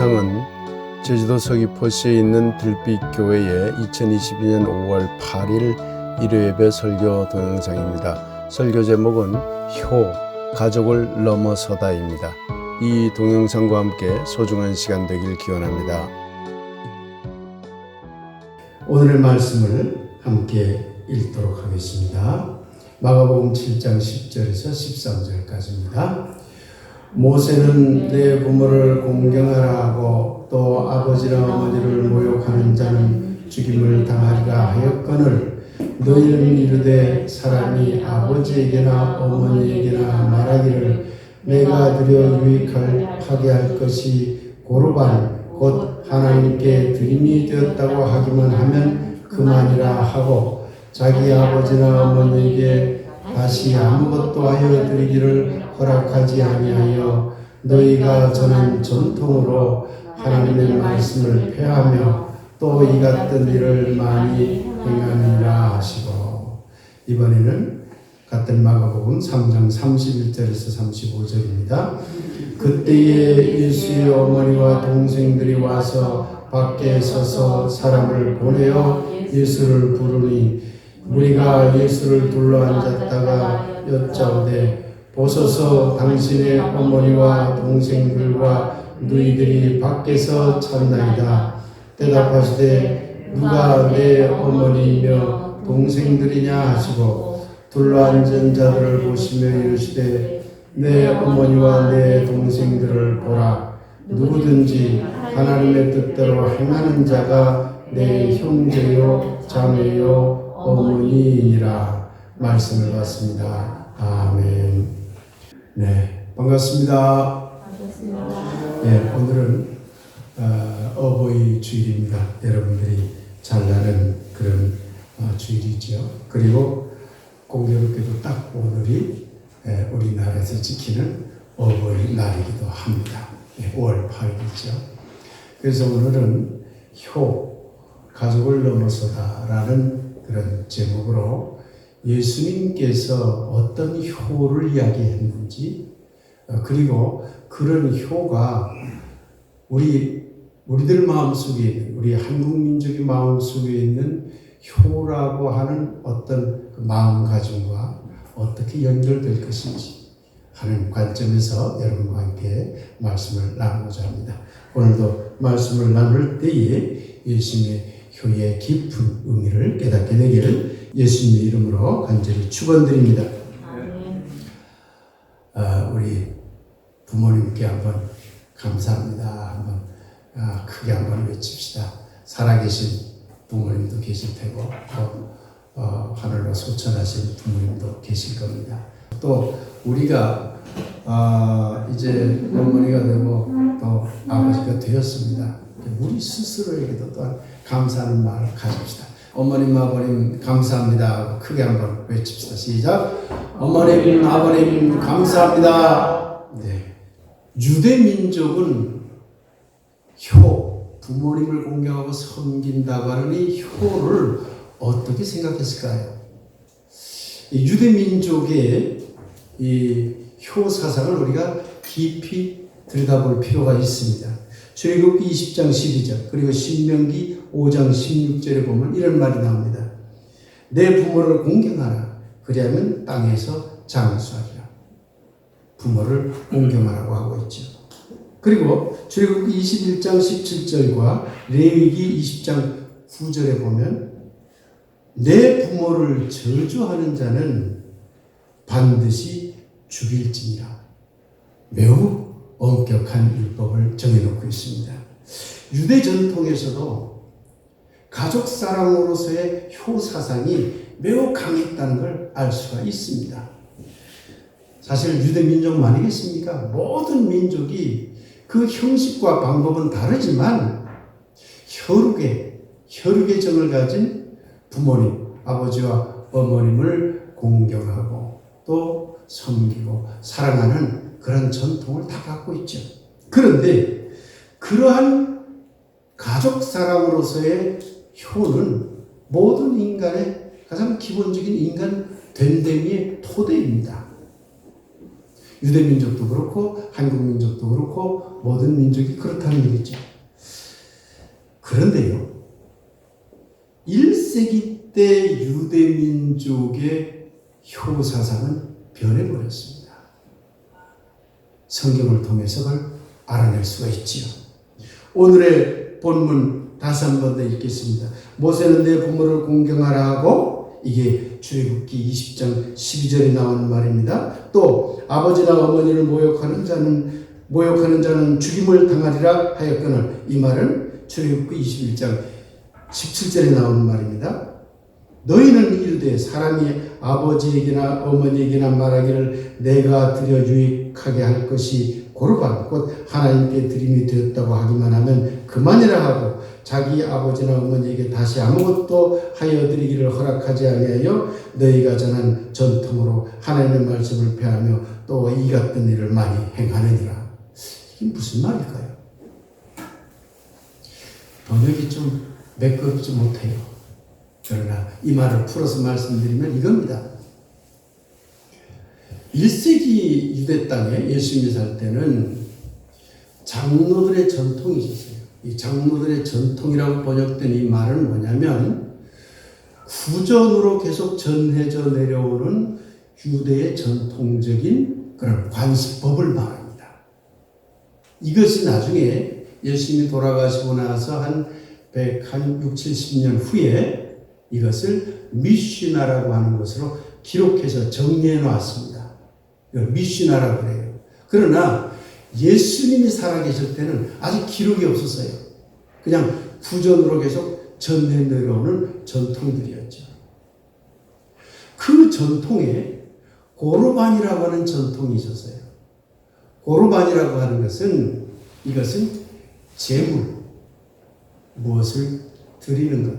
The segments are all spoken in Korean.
동영상은 제주도 서귀포시에 있는 들빛교회의 2022년 5월 8일 일요예배 설교 동영상입니다. 설교 제목은 효, 가족을 넘어서다입니다. 이 동영상과 함께 소중한 시간 되길 기원합니다. 오늘의 말씀을 함께 읽도록 하겠습니다. 마가복음 7장 10절에서 13절까지입니다. 모세는 내 부모를 공경하라 하고 또 아버지나 어머니를 모욕하는 자는 죽임을 당하리라 하였거늘 너희는 이르되 사람이 아버지에게나 어머니에게나 말하기를 내가 드려 유익하게 할 것이 고르반 곧 하나님께 드림이 되었다고 하기만 하면 그만이라 하고 자기 아버지나 어머니에게 다시 아무것도 하여 드리기를 허락하지 아니하여 너희가 전한 전통으로 하나님의 말씀을 폐하며 또 이 같은 일을 많이 행하니라 하시고. 이번에는 같은 마가복음 3장 31절에서 35절입니다. 그때에 예수의 어머니와 동생들이 와서 밖에 서서 사람을 보내어 예수를 부르니 우리가 예수를 둘러앉았다가 여짜오되 보소서 당신의 어머니와 동생들과 너희들이 밖에서 찾나이다. 대답하시되 누가 내 어머니이며 동생들이냐 하시고 둘러앉은 자들을 보시며 이르시되 내 어머니와 내 동생들을 보라. 누구든지 하나님의 뜻대로 행하는 자가 내 형제요 자매요 어머니이니라. 말씀을 받습니다. 아멘. 네, 반갑습니다. 네, 오늘은 어버이 주일입니다. 여러분들이 잘 나는 그런 주일이죠. 그리고 공교롭게도 딱 오늘이 우리나라에서 지키는 어버이 날이기도 합니다. 5월 8일이죠. 그래서 오늘은 효, 가족을 넘어서다라는 그런 제목으로 예수님께서 어떤 효를 이야기했는지, 그리고 그런 효가 우리들 마음속에 있는, 우리 한국 민족의 마음속에 있는 효라고 하는 어떤 그 마음가짐과 어떻게 연결될 것인지 하는 관점에서 여러분과 함께 말씀을 나누고자 합니다. 오늘도 말씀을 나눌 때에 예수님의 효의 깊은 의미를 깨닫게 되기를 예수님의 이름으로 간절히 축원드립니다. 우리 부모님께 한번 감사합니다. 한번 크게 한번 외칩시다. 살아계신 부모님도 계실 테고 또 하늘로 소천하신 부모님도 계실 겁니다. 또 우리가 이제 어머니가 되고 또 아버지가 되었습니다. 우리 스스로에게도 또한 감사하는 마음을 가집시다. 어머님, 아버님 감사합니다. 크게 한번 외칩시다. 시작. 어머님, 아버님 감사합니다. 네. 유대 민족은 효, 부모님을 공경하고 섬긴다고 하니 효를 어떻게 생각했을까요? 유대 민족의 이 효 사상을 우리가 깊이 들여다볼 필요가 있습니다. 출애굽기 20장 12절 그리고 신명기 5장 16절에 보면 이런 말이 나옵니다. 내 부모를 공경하라. 그리하면 땅에서 장수하리라. 부모를 공경하라고 하고 있죠. 그리고 출애굽기 21장 17절과 레위기 20장 9절에 보면 내 부모를 저주하는 자는 반드시 죽일지니라. 매우 엄격한 율법을 정해놓고 있습니다. 유대 전통에서도 가족 사랑으로서의 효 사상이 매우 강했다는 걸 알 수가 있습니다. 사실 유대 민족만 아니겠습니까? 모든 민족이 그 형식과 방법은 다르지만 혈육의 정을 가진 부모님, 아버지와 어머님을 공경하고 또 섬기고 사랑하는 그런 전통을 다 갖고 있죠. 그런데 그러한 가족 사랑으로서의 효는 모든 인간의 가장 기본적인 인간 됨됨이의 토대입니다. 유대민족도 그렇고 한국민족도 그렇고 모든 민족이 그렇다는 얘기죠. 그런데요, 1세기 때 유대민족의 효사상은 변해버렸습니다. 성경을 통해서 그걸 알아낼 수가 있지요. 오늘의 본문 다시 한 번 더 읽겠습니다. 모세는 내 부모를 공경하라 하고, 이게 출애굽기 20장 12절에 나오는 말입니다. 또 아버지나 어머니를 모욕하는 자는 죽임을 당하리라 하였거늘, 이 말은 출애굽기 21장 17절에 나오는 말입니다. 너희는 이르되 사람이 아버지에게나 어머니에게나 말하기를 내가 드려 유익하게 할 것이 고르반 곧 하나님께 드림이 되었다고 하기만 하면 그만이라 하고, 자기 아버지나 어머니에게 다시 아무것도 하여 드리기를 허락하지 아니하여 너희가 전한 전통으로 하나님의 말씀을 폐하며 또 이 같은 일을 많이 행하느니라. 이게 무슨 말일까요? 번역이 좀 매끄럽지 못해요. 그러나 이 말을 풀어서 말씀드리면 이겁니다. 1세기 유대 땅에 예수님이 살 때는 장로들의 전통이 있었어요. 이 장로들의 전통이라고 번역된 이 말은 뭐냐면, 구전으로 계속 전해져 내려오는 유대의 전통적인 그런 관습법을 말합니다. 이것이 나중에 예수님이 돌아가시고 나서 한 60, 70년 후에 이것을 미슈나라고 하는 것으로 기록해서 정리해 놨습니다. 이걸 미슈나라고 그래요. 그러나 예수님이 살아계실 때는 아직 기록이 없었어요. 그냥 구전으로 계속 전해 내려오는 전통들이었죠. 그 전통에 고르반이라고 하는 전통이 있었어요. 고르반이라고 하는 것은, 이것은 제물, 무엇을 드리는 것,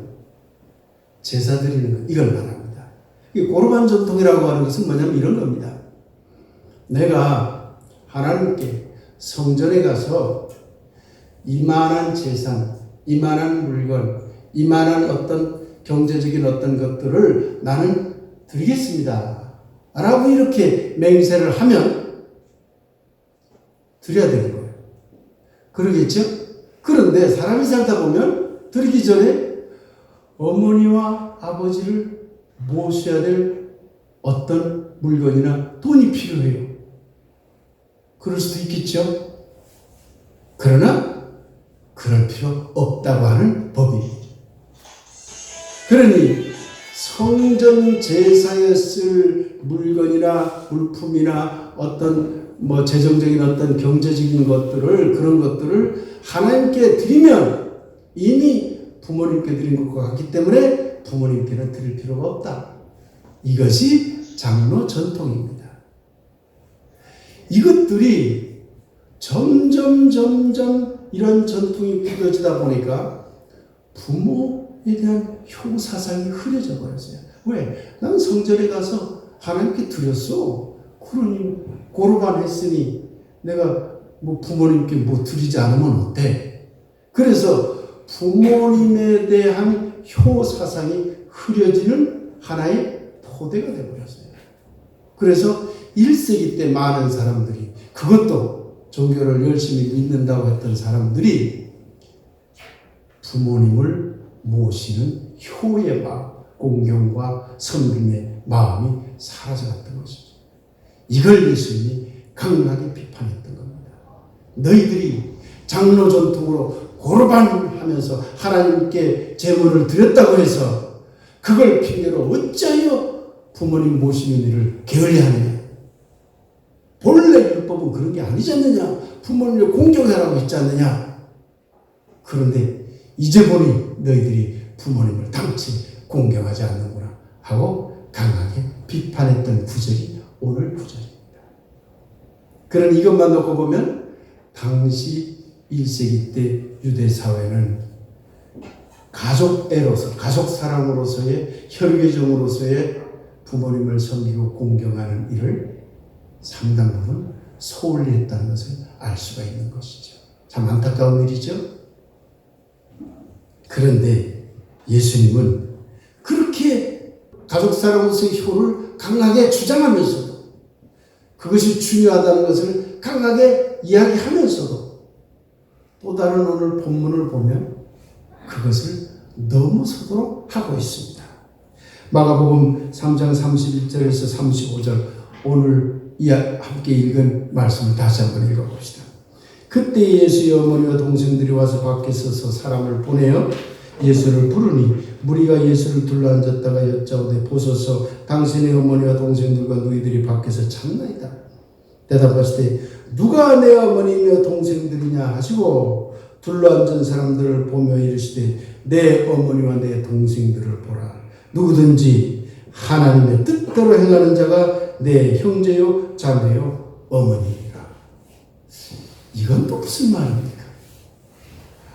제사 드리는 것, 이걸 말합니다. 이 고르반 전통이라고 하는 것은 뭐냐면 이런 겁니다. 내가 하나님께 성전에 가서 이만한 재산, 이만한 물건, 이만한 어떤 경제적인 어떤 것들을 나는 드리겠습니다 라고 이렇게 맹세를 하면 드려야 되는 거예요. 그러겠죠? 그런데 사람이 살다 보면 드리기 전에 어머니와 아버지를 모셔야 될 어떤 물건이나 돈이 필요해요. 그럴 수도 있겠죠? 그러나 그럴 필요 없다고 하는 법입니다. 그러니 성전 제사에 쓸 물건이나 물품이나 어떤 재정적인 어떤 경제적인 것들을, 그런 것들을 하나님께 드리면 이미 부모님께 드린 것과 같기 때문에 부모님께는 드릴 필요가 없다. 이것이 장로 전통입니다. 이것들이 점점 이런 전통이 굳어지다 보니까 부모에 대한 효사상이 흐려져 버렸어요. 왜? 난 성전에 가서 하나님께 드렸어. 그러니 고르반 했으니 내가 부모님께 드리지 않으면 어때? 그래서 부모님에 대한 효사상이 흐려지는 하나의 토대가 되어버렸어요. 그래서 1세기 때 많은 사람들이, 그것도 종교를 열심히 믿는다고 했던 사람들이 부모님을 모시는 효의 마음, 공경과 섬김의 마음이 사라져갔던 것이죠. 이걸 예수님이 강하게 비판했던 겁니다. 너희들이 장로 전통으로 고르반하면서 하나님께 제물을 드렸다고 해서 그걸 핑계로 어찌하여 부모님 모시는 일을 게을리하느냐. 본래 율법은 그런 게 아니지 않느냐. 부모님을 공경하라고 했지 않느냐. 그런데 이제 보니 너희들이 부모님을 당치 공경하지 않는구나 하고 강하게 비판했던 구절이 오늘 구절입니다. 그런 이것만 놓고 보면 당시 1세기 때 유대 사회는 가족애로서, 가족 사랑으로서의, 혈계정으로서의 부모님을 섬기고 공경하는 일을 상당 부분 소홀히 했다는 것을 알 수가 있는 것이죠. 참 안타까운 일이죠. 그런데 예수님은 그렇게 가족 사랑으로서의 효를 강하게 주장하면서도 그것이 중요하다는 것을 강하게 이야기하면서도 또 다른 오늘 본문을 보면 그것을 넘어서도록 하고 있습니다. 마가복음 3장 31절에서 35절 오늘 함께 읽은 말씀을 다시 한번 읽어봅시다. 그때 예수의 어머니와 동생들이 와서 밖에 서서 사람을 보내어 예수를 부르니 무리가 예수를 둘러앉았다가 여짜오되 보소서 당신의 어머니와 동생들과 너희들이 밖에서 찾나이다. 대답하시되 누가 내 어머니며 동생들이냐 하시고 둘러앉은 사람들을 보며 이르시되 내 어머니와 내 동생들을 보라. 누구든지 하나님의 뜻대로 행하는 자가 내 형제요 자매요 어머니이라. 이건 또 무슨 말입니까?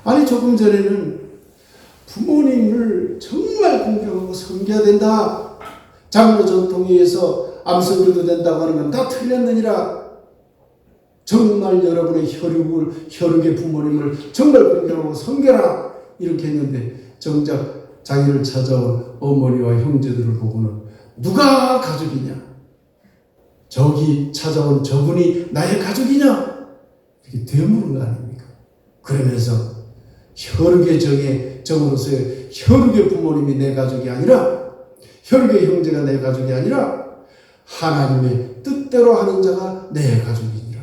아니 조금 전에는 부모님을 정말 공경하고 섬겨야 된다. 장로 전통에 의해서 암송해도 된다고 하는 건 다 틀렸느니라. 정말 여러분의 혈육의 부모님을 정말 공경하고 섬겨라. 이렇게 했는데 정작 자기를 찾아온 어머니와 형제들을 보고는 누가 가족이냐? 저기 찾아온 저분이 나의 가족이냐? 이렇게 되물은 거 아닙니까? 그러면서 혈육의 정으로서의 혈육의 부모님이 내 가족이 아니라 혈육의 형제가 내 가족이 아니라 하나님의 뜻대로 하는 자가 내 가족이니라.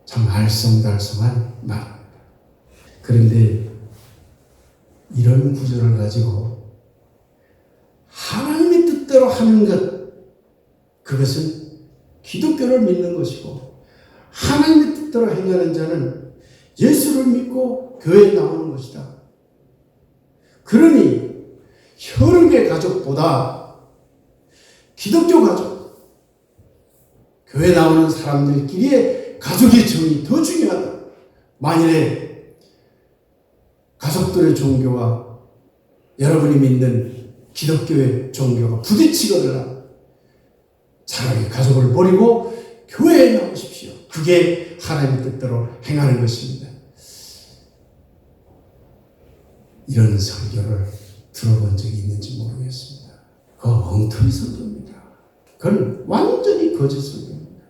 참 알쏭달쏭한 말입니다. 그런데 이런 구절을 가지고 하나님의 뜻대로 하는 것, 그것은 기독교를 믿는 것이고 하나님의 뜻대로 행하는 자는 예수를 믿고 교회에 나오는 것이다. 그러니 혈육의 가족보다 기독교 가족, 교회 나오는 사람들끼리의 가족의 정이 더 중요하다. 만일에 가족들의 종교와 여러분이 믿는 기독교의 종교가 부딪히거나 차라리 가족을 버리고 교회에 나오십시오. 그게 하나님의 뜻대로 행하는 것입니다. 이런 설교를 들어본 적이 있는지 모르겠습니다. 그거 엉터리 설교입니다. 그건 완전히 거짓 설교입니다.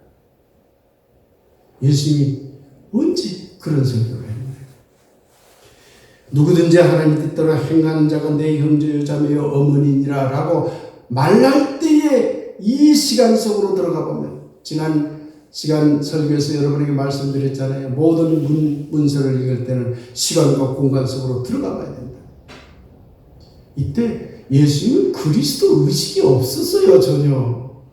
예수님이 언제 그런 설교를 했나요? 누구든지 하나님 뜻대로 행하는 자가 내 형제요 자매요 어머니니라 라고 말할 때에 이 시간 속으로 들어가 보면, 지난 시간 설교에서 여러분에게 말씀드렸잖아요. 모든 문서를 읽을 때는 시간과 공간 속으로 들어가 봐야 된다. 이때 예수님은 그리스도 의식이 없었어요. 전혀.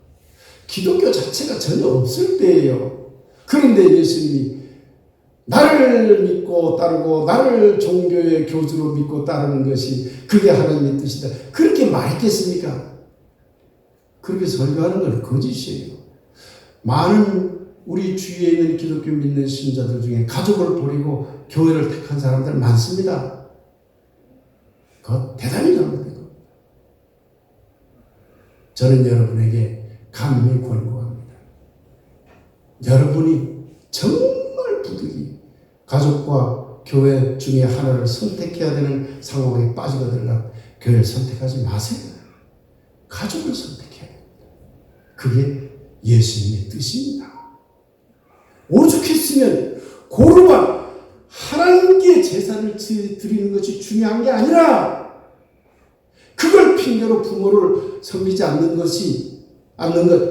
기독교 자체가 전혀 없을 때예요. 그런데 예수님이 나를 믿고 따르고 나를 종교의 교주로 믿고 따르는 것이 그게 하나님의 뜻이다. 그렇게 말했겠습니까? 그렇게 설교하는 건 거짓이에요. 많은 우리 주위에 있는 기독교 믿는 신자들 중에 가족을 버리고 교회를 택한 사람들 많습니다. 그거 대단히 잘못된 겁니다. 저는 여러분에게 감히 권고합니다. 여러분이 정말 부득이 가족과 교회 중에 하나를 선택해야 되는 상황에 빠지거든요. 교회를 선택하지 마세요. 가족을 선택해야 됩니다. 그게 예수님의 뜻입니다. 오죽했으면 고르반 하나님께 제사를 드리는 것이 중요한 게 아니라 그걸 핑계로 부모를 섬기지 않는 것,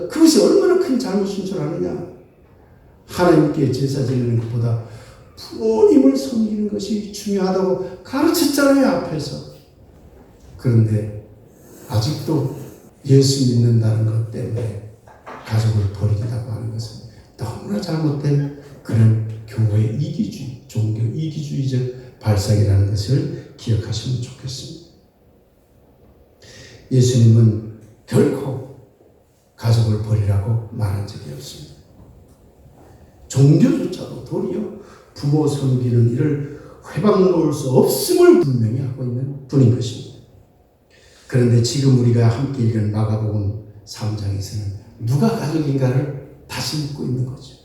그것이 얼마나 큰 잘못인 줄 아느냐. 하나님께 제사 드리는 것보다 부모님을 섬기는 것이 중요하다고 가르쳤잖아요, 앞에서. 그런데 아직도 예수 믿는다는 것 때문에 가족을 버린다고 하는 것은 너무나 잘못된 그런 교회 이기주의, 종교 이기주의적 발상이라는 것을 기억하시면 좋겠습니다. 예수님은 결코 가족을 버리라고 말한 적이 없습니다. 종교조차도 도리어 부모 섬기는 일을 회방 놓을 수 없음을 분명히 하고 있는 분인 것입니다. 그런데 지금 우리가 함께 읽은 마가복음 3장에서는 누가 가족인가를 다시 묻고 있는 거죠.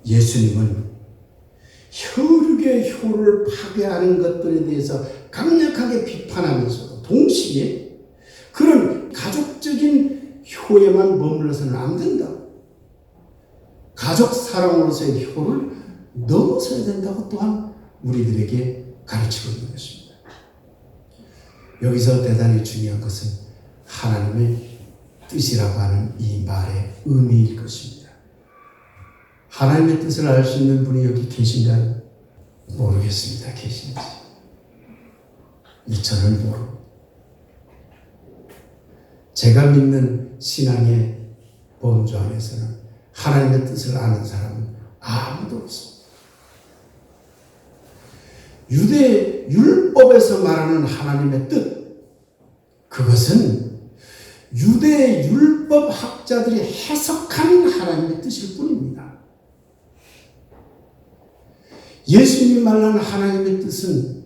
예수님은 혈육의 효를 파괴하는 것들에 대해서 강력하게 비판하면서도 동시에 그런 가족적인 효에만 머물러서는 안 된다. 가족 사랑으로서의 효를 넘어서야 된다고 또한 우리들에게 가르치고 있는 것입니다. 여기서 대단히 중요한 것은 하나님의 뜻이라고 하는 이 말의 의미일 것입니다. 하나님의 뜻을 알 수 있는 분이 여기 계신가요? 모르겠습니다. 계신지. 저는 모르고. 제가 믿는 신앙의 범주 안에서는 하나님의 뜻을 아는 사람은 아무도 없습니다. 유대 율법에서 말하는 하나님의 뜻, 그것은 유대 율법 학자들이 해석한 하나님의 뜻일 뿐입니다. 예수님이 말하는 하나님의 뜻은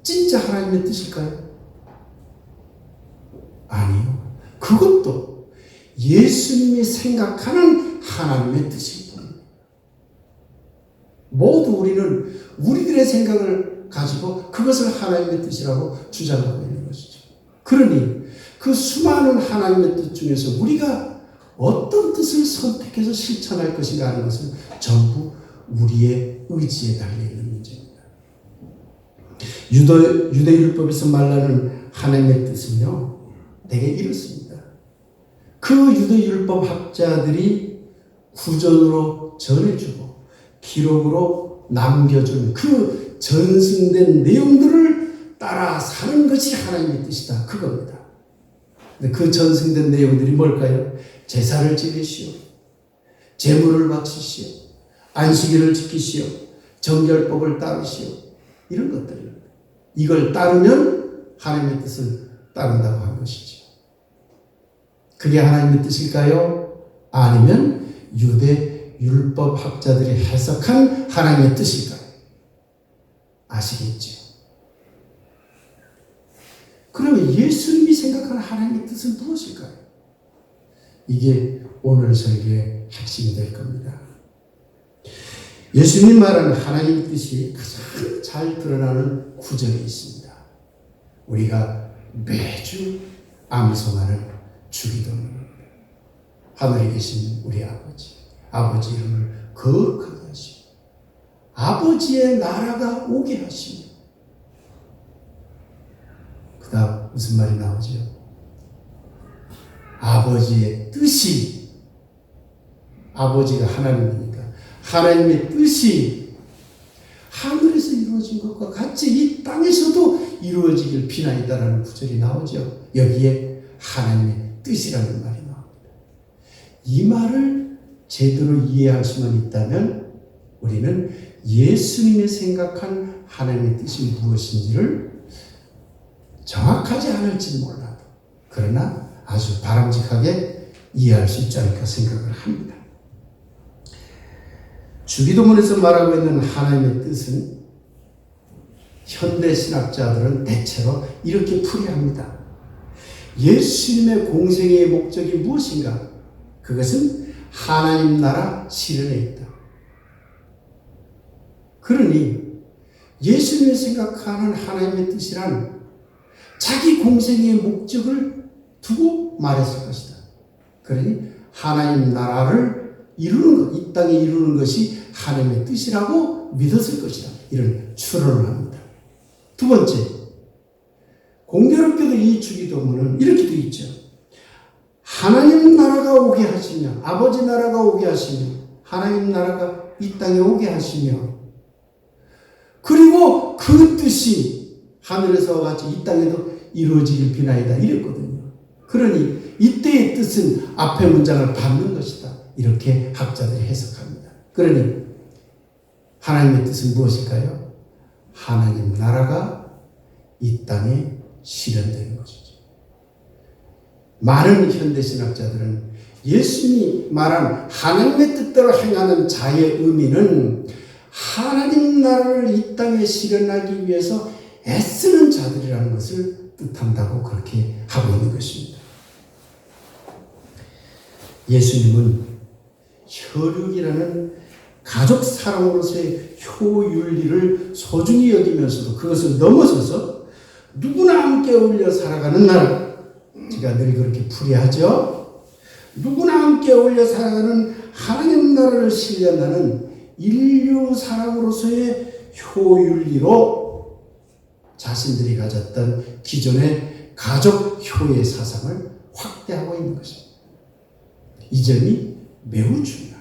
진짜 하나님의 뜻일까요? 아니요. 그것도 예수님이 생각하는 하나님의 뜻일 뿐입니다. 모두 우리는 우리들의 생각을 가지고 그것을 하나님의 뜻이라고 주장하고 있는 것이죠. 그러니 그 수많은 하나님의 뜻 중에서 우리가 어떤 뜻을 선택해서 실천할 것인가 하는 것은 전부 우리의 의지에 달려있는 문제입니다. 유대율법에서 말하는 하나님의 뜻은요, 되게 이렇습니다. 그 유대율법 학자들이 구전으로 전해주고 기록으로 남겨준 그 전승된 내용들을 따라 사는 것이 하나님의 뜻이다. 그겁니다. 근데 그 전승된 내용들이 뭘까요? 제사를 지키시오, 제물을 바치시오, 안식일을 지키시오, 정결법을 따르시오, 이런 것들입니다. 이걸 따르면 하나님의 뜻을 따른다고 한 것이죠. 그게 하나님의 뜻일까요? 아니면 유대 율법 학자들이 해석한 하나님의 뜻일까요? 아시겠죠? 그러면 예수님이 생각하는 하나님의 뜻은 무엇일까요? 이게 오늘 설교의 핵심이 될 겁니다. 예수님 말하는 하나님의 뜻이 가장 잘 드러나는 구절이 있습니다. 우리가 매주 암송하는 주기도문입니다. 하늘에 계신 우리 아버지, 아버지 이름을 거룩하게 하시고 아버지의 나라가 오게 하시며, 그 다음 무슨 말이 나오죠? 아버지의 뜻이, 아버지가 하나님이니까 하나님의 뜻이 하늘에서 이루어진 것과 같이 이 땅에서도 이루어지길 비나이다라는 구절이 나오죠. 여기에 하나님의 뜻이라는 말이 나옵니다. 이 말을 제대로 이해할 수만 있다면 우리는 예수님이 생각한 하나님의 뜻이 무엇인지를 정확하지 않을지 몰라도 그러나 아주 바람직하게 이해할 수 있지 않을까 생각을 합니다. 주기도문에서 말하고 있는 하나님의 뜻은 현대 신학자들은 대체로 이렇게 풀이합니다. 예수님의 공생의 목적이 무엇인가? 그것은 하나님 나라 실현에 있다. 그러니 예수님이 생각하는 하나님의 뜻이란 자기 공생의 목적을 두고 말했을 것이다. 그러니 하나님 나라를 이루는 것, 이 땅에 이루는 것이 하나님의 뜻이라고 믿었을 것이다. 이런 추론을 합니다. 두 번째, 공교롭게도 이 주기도문은 이렇게 되어 있죠. 하나님 나라가 오게 하시며, 아버지 나라가 오게 하시며, 하나님 나라가 이 땅에 오게 하시며, 그리고 그 뜻이 하늘에서와 같이 이 땅에도 이루어지길 비나이다 이랬거든요. 그러니 이때의 뜻은 앞의 문장을 받는 것이다. 이렇게 학자들이 해석합니다. 그러니 하나님의 뜻은 무엇일까요? 하나님 나라가 이 땅에 실현되는 것이죠. 많은 현대신학자들은 예수님이 말한 하나님의 뜻대로 행하는 자의 의미는 하나님 나라를 이 땅에 실현하기 위해서 애쓰는 자들이라는 것을 뜻한다고 그렇게 하고 있는 것입니다. 예수님은 혈육이라는 가족 사랑으로서의 효윤리를 소중히 여기면서도 그것을 넘어서서 누구나 함께 어울려 살아가는 나라, 제가 늘 그렇게 풀이하죠. 누구나 함께 어울려 살아가는 하나님 나라를 실현하는 인류 사랑으로서의 효율리로 자신들이 가졌던 기존의 가족 효의 사상을 확대하고 있는 것입니다. 이 점이 매우 중요합니다.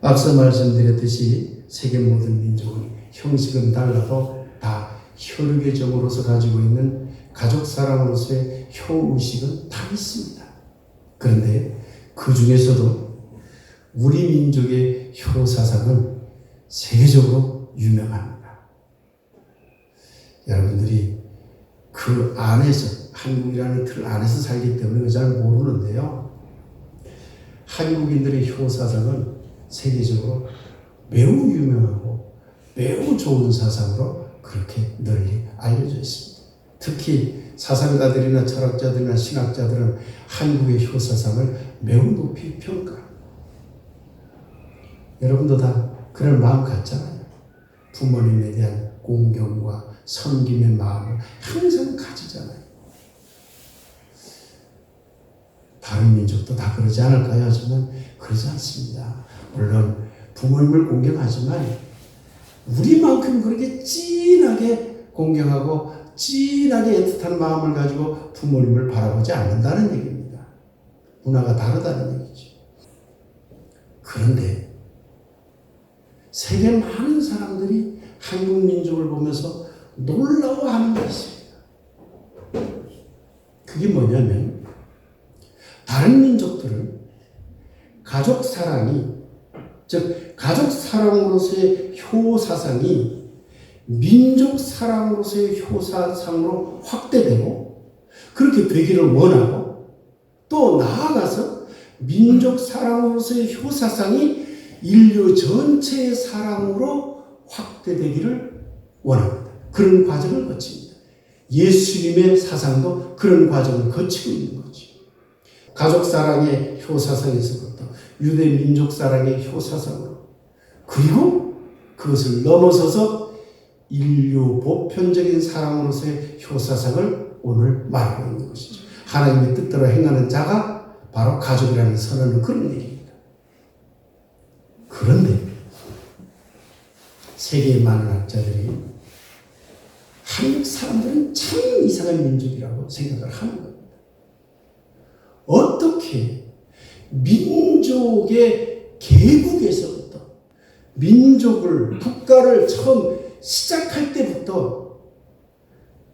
앞서 말씀드렸듯이 세계 모든 민족은 형식은 달라도 다 혈육의 정으로서 가지고 있는 가족 사랑으로서의 효의식은 다 있습니다. 그런데 그 중에서도 우리 민족의 효 사상은 세계적으로 유명합니다. 여러분들이 그 안에서, 한국이라는 틀 안에서 살기 때문에 잘 모르는데요. 한국인들의 효 사상은 세계적으로 매우 유명하고 매우 좋은 사상으로 그렇게 널리 알려져 있습니다. 특히 사상가들이나 철학자들이나 신학자들은 한국의 효 사상을 매우 높이 평가합니다. 여러분도 다 그런 마음 같잖아요. 부모님에 대한 공경과 섬김의 마음을 항상 가지잖아요. 다른 민족도 다 그러지 않을까요? 하지만 그러지 않습니다. 물론 부모님을 공경하지만 우리만큼 그렇게 진하게 공경하고 진하게 애틋한 마음을 가지고 부모님을 바라보지 않는다는 얘기입니다. 문화가 다르다는 얘기죠. 그런데 세계 많은 사람들이 한국 민족을 보면서 놀라워하는 것이 있습니다. 그게 뭐냐면 다른 민족들은 가족 사랑이, 즉 가족 사랑으로서의 효 사상이 민족 사랑으로서의 효 사상으로 확대되고 그렇게 되기를 원하고, 또 나아가서 민족 사랑으로서의 효 사상이 인류 전체의 사랑으로 확대되기를 원합니다. 그런 과정을 거칩니다. 예수님의 사상도 그런 과정을 거치고 있는 거죠. 가족 사랑의 효 사상에서부터 유대 민족 사랑의 효 사상으로, 그리고 그것을 넘어서서 인류 보편적인 사랑으로서의 효 사상을 오늘 말하고 있는 것이죠. 하나님의 뜻대로 행하는 자가 바로 가족이라는 선언은 그런 얘기입니다. 그런데 세계의 많은 학자들이 한국 사람들은 참 이상한 민족이라고 생각을 하는 겁니다. 어떻게 민족의 개국에서부터 민족을, 국가를 처음 시작할 때부터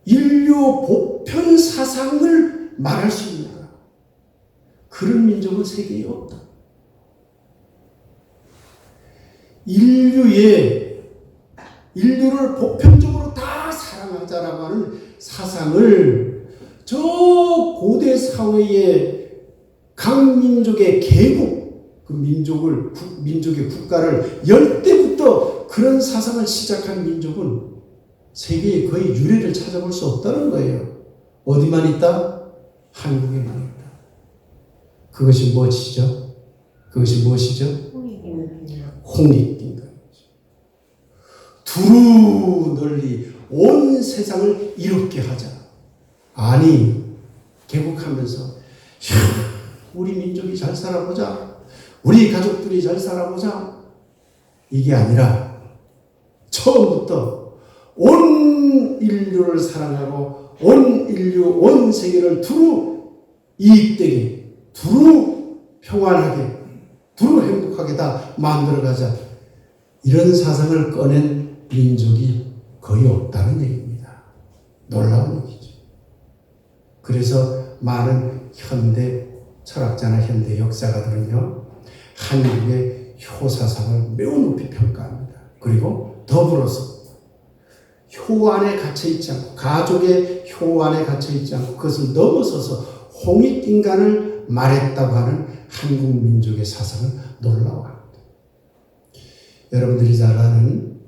인류 보편 사상을 말할 수 있는가? 그런 민족은 세계에 없다. 인류를 보편적으로 다 사랑하자라고 하는 사상을 저 고대 사회의 각 민족의 개국, 그 민족의 국가를 열 때부터 그런 사상을 시작한 민족은 세계에 거의 유래를 찾아볼 수 없다는 거예요. 어디만 있다? 한국에만 있다. 그것이 무엇이죠? 홍익인간이죠. 두루 널리 온 세상을 이롭게 하자. 아니, 개국하면서 우리 민족이 잘 살아보자, 우리 가족들이 잘 살아보자, 이게 아니라 처음부터 온 인류를 사랑하고 온 인류, 온 세계를 두루 이익되게, 두루 평안하게, 두루 행복하게 다 만들어가자, 이런 사상을 꺼낸 민족이 거의 없다는 얘기입니다. 놀라운 얘기죠. 그래서 많은 현대 철학자나 현대 역사가들은요, 한국의 효 사상을 매우 높이 평가합니다. 그리고 더불어서 효 안에 갇혀있지 않고, 가족의 효 안에 갇혀있지 않고 그것을 넘어서서 홍익인간을 말했다고 하는 한국 민족의 사상을 놀라워합니다. 여러분들이 잘 아는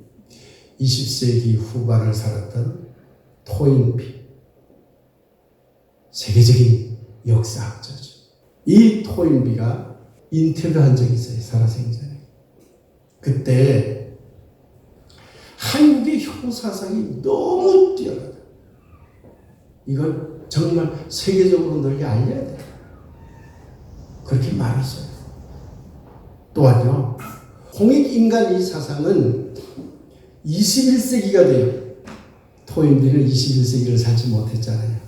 20세기 후반을 살았던 토인비, 세계적인 역사학자죠. 이 토인비가 인터뷰한 적이 있어요. 살아생전에. 그때 한국의 효 사상이 너무 뛰어나다. 이걸 정말 세계적으로 널리 알려야 돼. 그렇게 말했어요. 또한요, 홍익인간 이 사상은 21세기가 돼요. 토인들은 21세기를 살지 못했잖아요.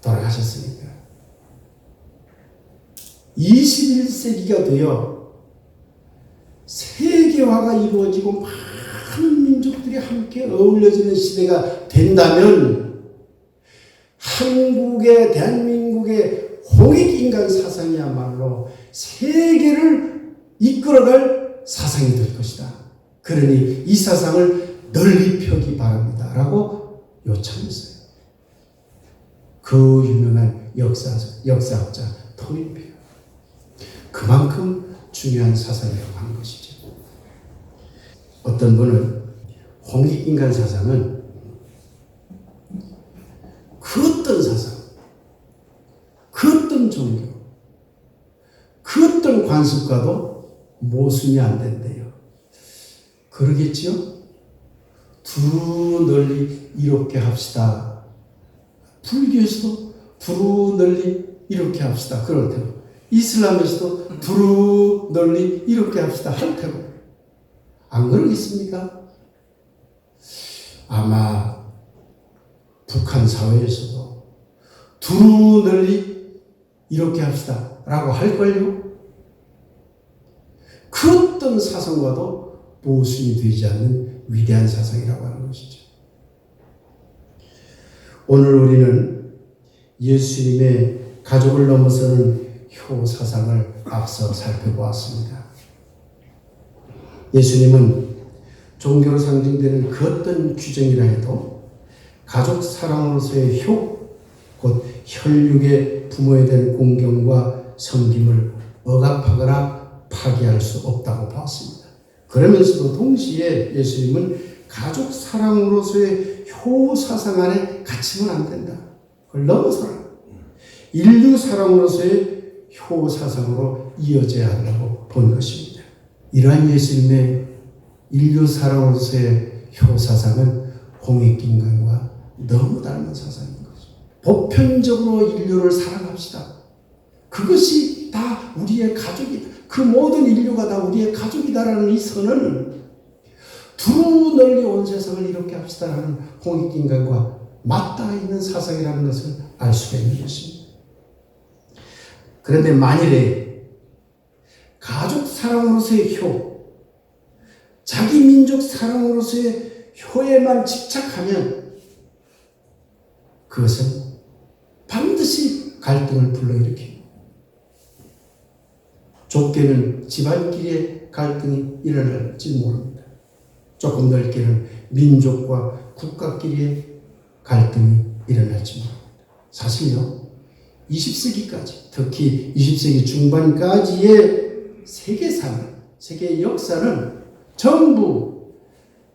돌아가셨으니까. 21세기가 되어 세계화가 이루어지고 많은 민족들이 함께 어울려지는 시대가 된다면 한국의, 대한민국의 홍익인간 사상이야말로 세계를 이끌어갈 사상이 될 것이다. 그러니 이 사상을 널리 펴기 바랍니다. 라고 요청했어요. 그 유명한 역사학자 토인비어. 그만큼 중요한 사상이라고 하는 것이죠. 어떤 분은 홍익인간 사상은 그 어떤 사상, 그 어떤 종교, 그 어떤 관습과도 모순이 안 된대요. 그러겠지요? 두루 널리 이롭게 합시다. 불교에서도 두루 널리 이롭게 합시다. 그럴 테고, 이슬람에서도 두루 널리 이롭게 합시다. 할 테고. 안 그러겠습니까? 아마 북한 사회에서도 두루 널리 이렇게 합시다 라고 할걸요. 그 어떤 사상과도 모순이 되지 않는 위대한 사상이라고 하는 것이죠. 오늘 우리는 예수님의 가족을 넘어서는 효 사상을 앞서 살펴보았습니다. 예수님은 종교로 상징되는 그 어떤 규정이라 해도 가족 사랑으로서의 효, 곧 혈육의 부모에 대한 공경과 섬김을 억압하거나 파기할 수 없다고 보았습니다. 그러면서도 동시에 예수님은 가족 사랑으로서의 효 사상 안에 갇히면 안 된다. 그걸 넘어서라. 인류 사랑으로서의 효 사상으로 이어져야 한다고 본 것입니다. 이러한 예수님의 인류 사랑으로서의 효 사상은 홍익인간과 너무 닮은 사상인 거죠. 보편적으로 인류를 사랑합시다. 그것이 다 우리의 가족이다. 그 모든 인류가 다 우리의 가족이다라는 이 선언은 두루 널리 온 세상을 이렇게 합시다라는 홍익인간과 맞닿아 있는 사상이라는 것을 알 수가 있는 것입니다. 그런데 만일에 가족 사랑으로서의 효, 자기 민족 사랑으로서의 효에만 집착하면 그것은 반드시 갈등을 불러일으킵니다. 좁게는 집안끼리의 갈등이 일어날지 모릅니다. 조금 넓게는 민족과 국가끼리의 갈등이 일어날지 모릅니다. 사실요, 20세기까지, 특히 20세기 중반까지의 세계 역사는 전부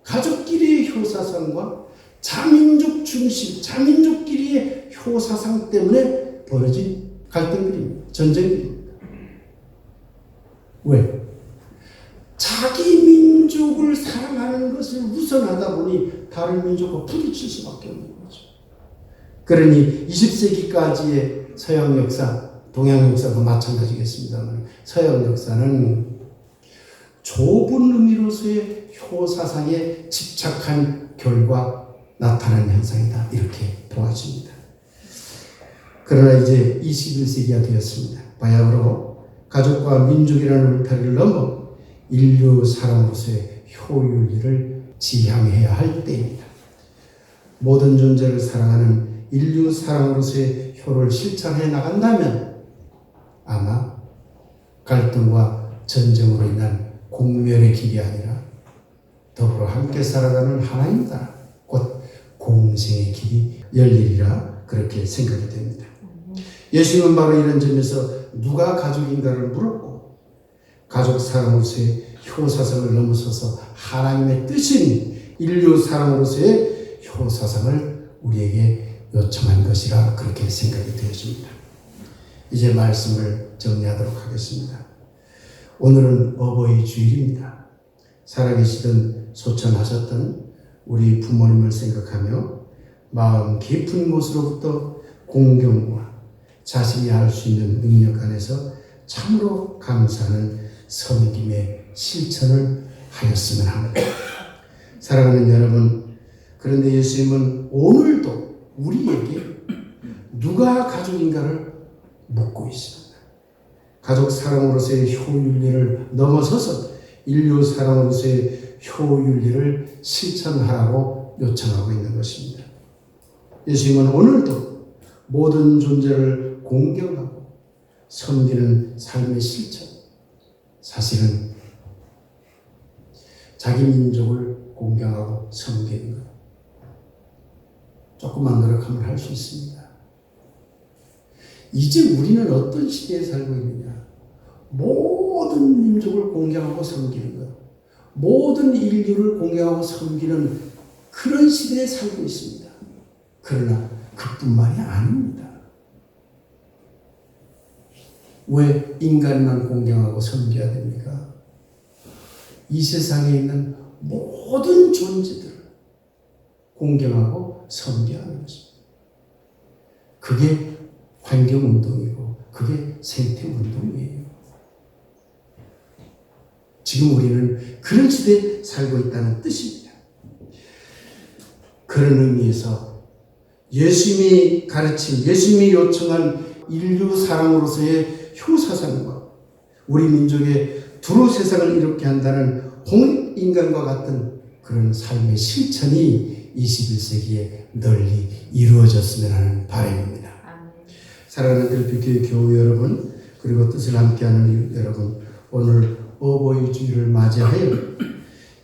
가족끼리의 효사상과 자민족 중심, 자민족끼리의 효사상 때문에 벌어진 갈등들입니다. 전쟁들입니다. 왜? 자기 민족을 사랑하는 것을 우선하다 보니 다른 민족과 부딪힐 수밖에 없는 거죠. 그러니 20세기까지의 서양 역사, 동양 역사도 마찬가지겠습니다만 서양 역사는 좁은 의미로서의 효사상에 집착한 결과 나타난 현상이다. 이렇게 보아집니다. 그러나 이제 21세기가 되었습니다. 바야흐로 가족과 민족이라는 울타리를 넘어 인류 사랑으로서의 효율리를 지향해야 할 때입니다. 모든 존재를 사랑하는 인류 사랑으로서의 효를 실천해 나간다면 아마 갈등과 전쟁으로 인한 공멸의 길이 아니라 더불어 함께 살아가는 하나님 나라, 곧 공생의 길이 열리리라 그렇게 생각이 됩니다. 예수님은 바로 이런 점에서 누가 가족인가를 물었고 가족 사랑으로서의 효사상을 넘어서서 하나님의 뜻인 인류 사랑으로서의 효사상을 우리에게 요청한 것이라 그렇게 생각이 되어집니다. 이제 말씀을 정리하도록 하겠습니다. 오늘은 어버이 주일입니다. 살아계시던 소천하셨던 우리 부모님을 생각하며 마음 깊은 곳으로부터 공경과 자신이 할 수 있는 능력 안에서 참으로 감사하는 섬김의 실천을 하였으면 합니다. 사랑하는 여러분, 그런데 예수님은 오늘도 우리에게 누가 가족인가를 묻고 있습니다. 가족 사랑으로서의 효윤리를 넘어서서 인류 사랑으로서의 효윤리를 실천하라고 요청하고 있는 것입니다. 예수님은 오늘도 모든 존재를 공경하고 섬기는 삶의 실천, 사실은 자기 민족을 공경하고 섬기는 것, 조금만 노력하면 할 수 있습니다. 이제 우리는 어떤 시대에 살고 있느냐? 모든 민족을 공경하고 섬기는 것, 모든 인류를 공경하고 섬기는 그런 시대에 살고 있습니다. 그러나 그뿐만이 아닙니다. 왜 인간만 공경하고 섬겨야 됩니까? 이 세상에 있는 모든 존재들을 공경하고 섬겨야 하는 것입니다. 그게 환경운동이고 그게 생태운동이에요. 지금 우리는 그런 시대에 살고 있다는 뜻입니다. 그런 의미에서 예수님이 가르친, 예수님이 요청한 인류 사랑으로서의 효사상과 우리 민족의 두루 세상을 이롭게 한다는 홍익인간과 같은 그런 삶의 실천이 21세기에 널리 이루어졌으면 하는 바람입니다. 사랑하는 들빛교회 교우 여러분, 그리고 뜻을 함께하는 여러분, 오늘 어버이 주일을 맞이하여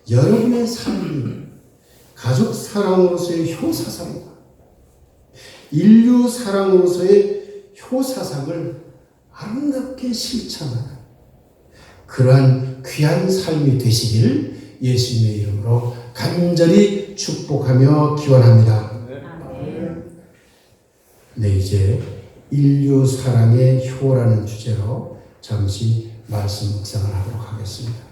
여러분의 삶이 가족 사랑으로서의 효사상과 인류 사랑으로서의 효사상을 아름답게 실천하는 그러한 귀한 삶이 되시기를 예수님의 이름으로 간절히 축복하며 기원합니다. 네, 이제 인류 사랑의 효라는 주제로 잠시 말씀 묵상을 하도록 하겠습니다.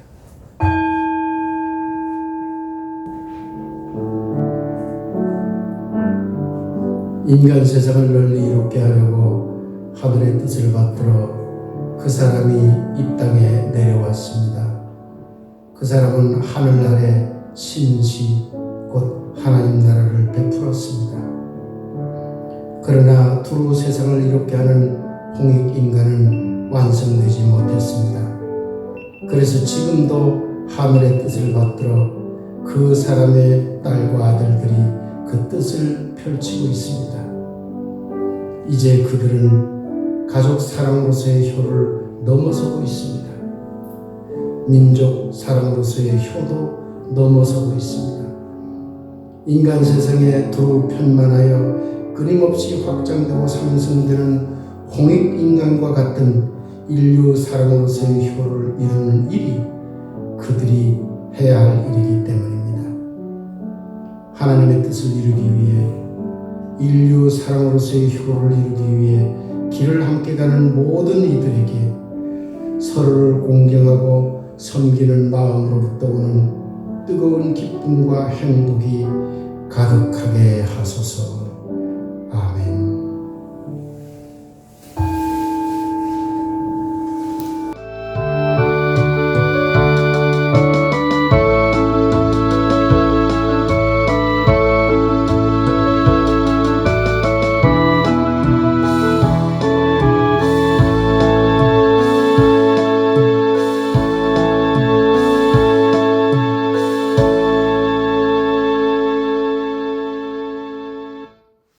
인간 세상을 널리 이롭게 하려고 하늘의 뜻을 받들어 그 사람이 이 땅에 내려왔습니다. 그 사람은 하늘 아래 신시 곧 하나님 나라를 베풀었습니다. 그러나 두루 세상을 이롭게 하는 홍익인간은 완성되지 못했습니다. 그래서 지금도 하늘의 뜻을 받들어 그 사람의 딸과 아들들이 그 뜻을 펼치고 있습니다. 이제 그들은 가족 사랑으로서의 효를 넘어서고 있습니다. 민족 사랑으로서의 효도 넘어서고 있습니다. 인간 세상에 두루 편만하여 끊임없이 확장되고 상승되는 홍익인간과 같은 인류 사랑으로서의 효를 이루는 일이 그들이 해야 할 일이기 때문입니다. 하나님의 뜻을 이루기 위해 인류 사랑으로서의 효를 이루기 위해 길을 함께 가는 모든 이들에게 서로를 공경하고 섬기는 마음으로부터 오는 뜨거운 기쁨과 행복이 가득하게 하소서.